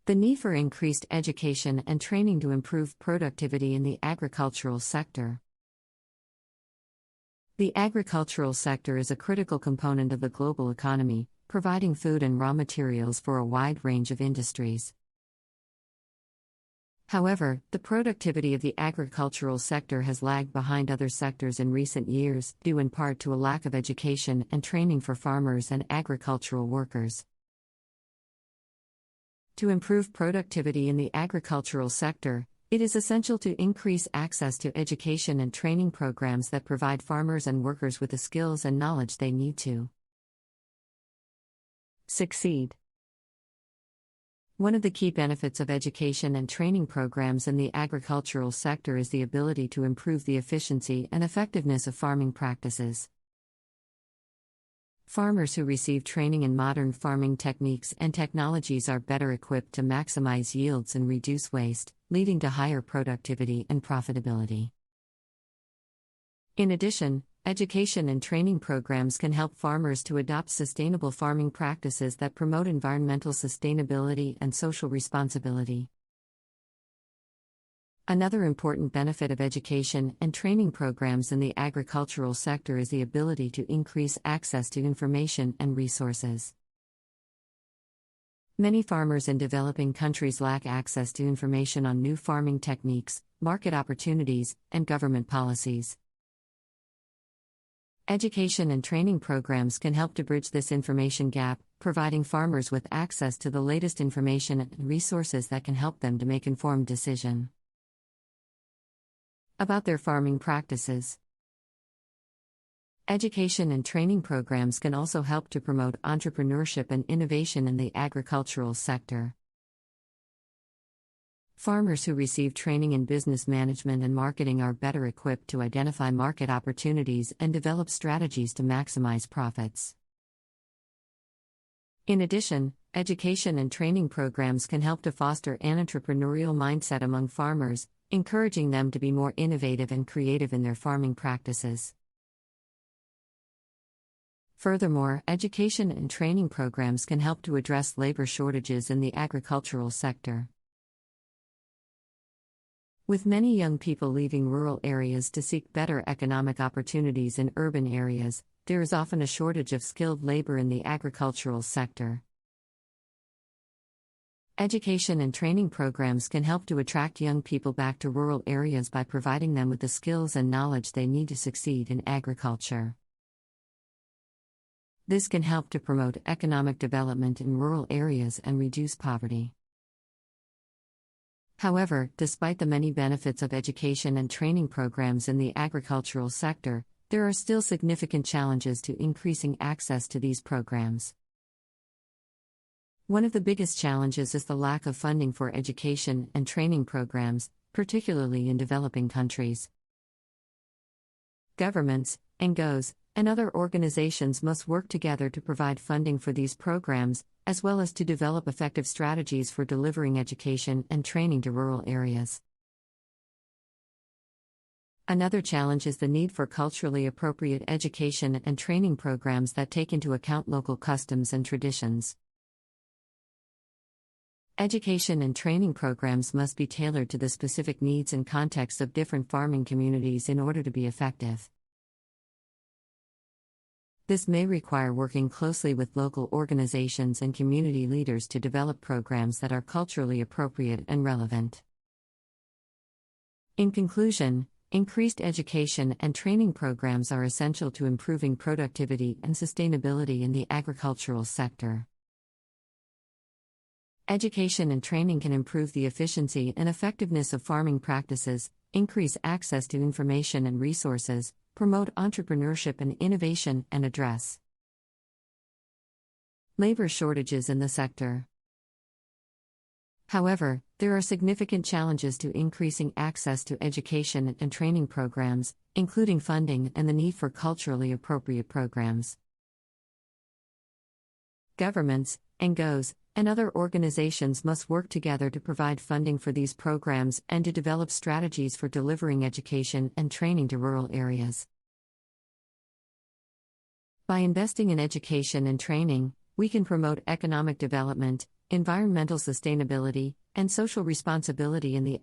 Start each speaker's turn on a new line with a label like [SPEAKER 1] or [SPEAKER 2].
[SPEAKER 1] The need for increased education and training to improve productivity in the agricultural sector. The agricultural sector is a critical component of the global economy, providing food and raw materials for a wide range of industries. However, the productivity of the agricultural sector has lagged behind other sectors in recent years, due in part to a lack of education and training for farmers and agricultural workers. To improve productivity in the agricultural sector, it is essential to increase access to education and training programs that provide farmers and workers with the skills and knowledge they need to succeed. One of the key benefits of education and training programs in the agricultural sector is the ability to improve the efficiency and effectiveness of farming practices. Farmers who receive training in modern farming techniques and technologies are better equipped to maximize yields and reduce waste, leading to higher productivity and profitability. In addition, education and training programs can help farmers to adopt sustainable farming practices that promote environmental sustainability and social responsibility. Another important benefit of education and training programs in the agricultural sector is the ability to increase access to information and resources. Many farmers in developing countries lack access to information on new farming techniques, market opportunities, and government policies. Education and training programs can help to bridge this information gap, providing farmers with access to the latest information and resources that can help them to make informed decisions about their farming practices. Education and training programs can also help to promote entrepreneurship and innovation in the agricultural sector. Farmers who receive training in business management and marketing are better equipped to identify market opportunities and develop strategies to maximize profits. In addition, education and training programs can help to foster an entrepreneurial mindset among farmers, encouraging them to be more innovative and creative in their farming practices. Furthermore, education and training programs can help to address labor shortages in the agricultural sector. With many young people leaving rural areas to seek better economic opportunities in urban areas, there is often a shortage of skilled labor in the agricultural sector. Education and training programs can help to attract young people back to rural areas by providing them with the skills and knowledge they need to succeed in agriculture. This can help to promote economic development in rural areas and reduce poverty. However, despite the many benefits of education and training programs in the agricultural sector, there are still significant challenges to increasing access to these programs. One of the biggest challenges is the lack of funding for education and training programs, particularly in developing countries. Governments, NGOs, and other organizations must work together to provide funding for these programs, as well as to develop effective strategies for delivering education and training to rural areas. Another challenge is the need for culturally appropriate education and training programs that take into account local customs and traditions. Education and training programs must be tailored to the specific needs and contexts of different farming communities in order to be effective. This may require working closely with local organizations and community leaders to develop programs that are culturally appropriate and relevant. In conclusion, increased education and training programs are essential to improving productivity and sustainability in the agricultural sector. Education and training can improve the efficiency and effectiveness of farming practices, increase access to information and resources, promote entrepreneurship and innovation, and address labor shortages in the sector. However, there are significant challenges to increasing access to education and training programs, including funding and the need for culturally appropriate programs. Governments, NGOs, and other organizations must work together to provide funding for these programs and to develop strategies for delivering education and training to rural areas. By investing in education and training, we can promote economic development, Environmental sustainability and social responsibility in the